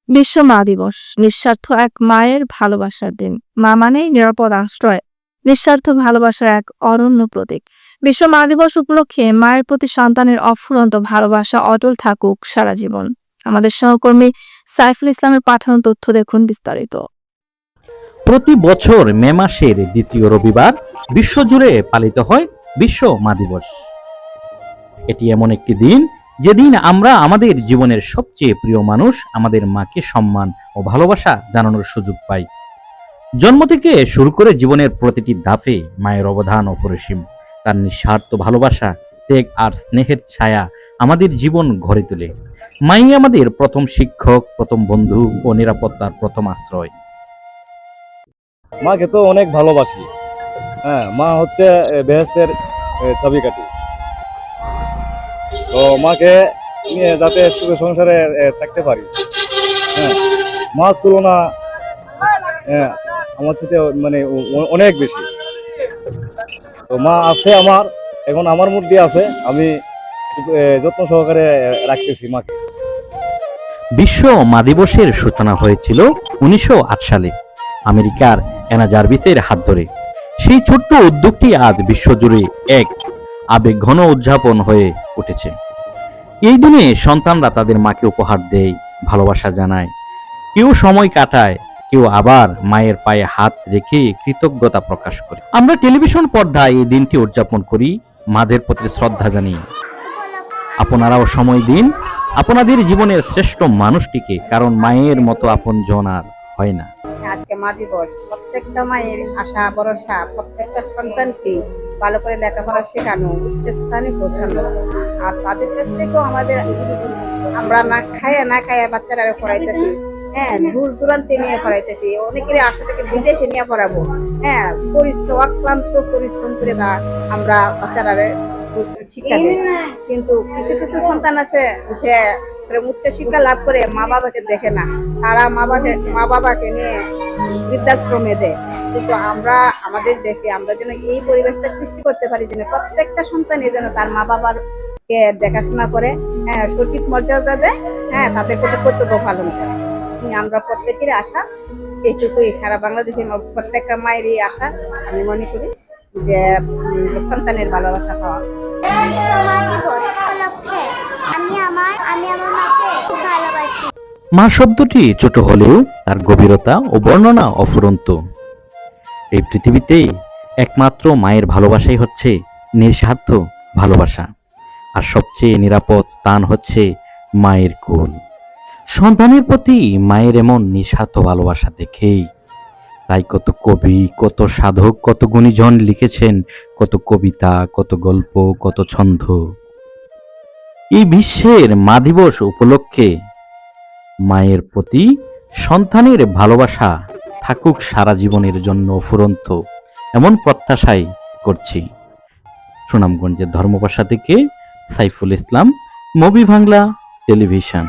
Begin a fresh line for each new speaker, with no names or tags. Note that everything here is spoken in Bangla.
বিশ্ব মা দিবস নিঃস্বার্থ এক মায়ের ভালোবাসার দিন। মা মানেই নিরাপদ আশ্রয়, নিঃস্বার্থ ভালোবাসার এক অনন্য প্রতীক। বিশ্ব মা দিবস উপলক্ষে মায়ের প্রতি সন্তানের অফুরন্ত ভালোবাসা অটল থাকুক সারা জীবন। আমাদের সহকর্মী সাইফুল ইসলামের পাঠানো তথ্য দেখুন বিস্তারিত।
প্রতি বছর মে মাসের দ্বিতীয় রবিবার বিশ্বজুড়ে পালিত হয় বিশ্ব মা দিবস। এটি এমন একটি দিন যেদিন আমরা আমাদের জীবনের সবচেয়ে প্রিয় মানুষ আমাদের মাকে সম্মান ও ভালোবাসা জানানোর সুযোগ পাই। জন্ম থেকে শুরু করে জীবনের প্রতিটি ধাপে মায়ের অবদান অপরিসীম। তার নিঃস্বার্থ ভালোবাসা, ত্যাগ আর স্নেহের ছায়া আমাদের জীবন গড়ে তোলে। মাই আমাদের প্রথম শিক্ষক, প্রথম বন্ধু ও নিরাপত্তার প্রথম আশ্রয়।
মাকে তো অনেক ভালোবাসি। মা হচ্ছে বেহেশতের চাবিকাঠি। তো মাকে নিয়ে যাতে সুখে সংসারে থাকতে পারি, মার তুলনা আমার সাথে মানে অনেক বেশি। তো মা আছে আমার, এখন আমার মধ্যে আছে, আমি যত্ন সহকারে রাখতেছি মাকে।
বিশ্ব মা দিবসের সূচনা হয়েছিল 1908 সালে আমেরিকার অ্যানা জার্ভিসের হাত ধরে। সেই ছোট্ট উদ্যোগটি আজ বিশ্বজুড়ে এক আবেগঘন উদযাপন হয়ে উঠেছে। এই দিনে সন্তানরা তাদের মাকে উপহার দেয়, ভালোবাসা জানায়, কেউ সময় কাটায়, কেউ আবার মায়ের পায়ে হাত রেখে কৃতজ্ঞতা প্রকাশ করে। আমরা টেলিভিশন পর্দায় এই দিনটি উদযাপন করি, মাদের প্রতি শ্রদ্ধা জানিয়ে। আপনারাও সময় দিন আপনাদের জীবনের শ্রেষ্ঠ মানুষটিকে, কারণ মায়ের মতো আপনজন আর হয় না।
আজকে মা দিবস, প্রত্যেকটা মায়ের আশা ভরসা, প্রত্যেকটা সন্তানকে ভালো করে লেখাপড়া শেখানো, উচ্চ স্থানে পৌঁছানো, আর তাদের কাছ থেকেও আমরা না খায়া বাচ্চারা পড়াইতেছি। দূর দূরান্তে নিয়ে পড়াইতেছি, অনেকেরই আশা থেকে বিদেশে নিয়ে পড়াবো। অক্লান্ত পরিশ্রম করে আমরা বাচ্চারা শিক্ষা দিই। কিন্তু কিছু কিছু সন্তান আছে যে উচ্চ শিক্ষা লাভ করে মা বাবাকে দেখে না, তারা মা বাবাকে নিয়ে বৃদ্ধাশ্রমে দেয়। কিন্তু আমরা আমাদের দেশে আমরা যেন এই পরিবেশটা সৃষ্টি করতে পারি, যেন প্রত্যেকটা সন্তানই যেন তার মা বাবার কে দেখাশোনা করে, সঠিক মর্যাদা দেয়, তাদের প্রতি কর্তব্য পালন করে। আমরা প্রত্যেকের আশা এইটুকুই, সারা বাংলাদেশের প্রত্যেকটা মায়েরই আশা আমি মনে করি যে সন্তানের ভালোবাসা পাওয়া।
মা শব্দটি ছোট হলেও তার গভীরতা ও বর্ণনা অফুরন্ত। এই পৃথিবীতে একমাত্র মায়ের ভালোবাসাই হচ্ছে নিঃস্বার্থ ভালোবাসা, আর সবচেয়ে নিরাপদ স্থান হচ্ছে মায়ের কোল। সন্তানের প্রতি মায়ের এমন নিঃস্বার্থ ভালোবাসা দেখেই তাই কত কবি, কত সাধক, কত গুণীজন লিখেছেন কত কবিতা, কত গল্প, কত ছন্দ। এই বিশ্বের মা দিবস উপলক্ষে মায়ের প্রতি সন্তানের ভালোবাসা থাকুক সারা জীবনের জন্য ফুরন্ত, এমন প্রত্যাশাই করছি। সুনামগঞ্জের ধর্মপাশা থেকে সাইফুল ইসলাম, মুভি বাংলা টেলিভিশন।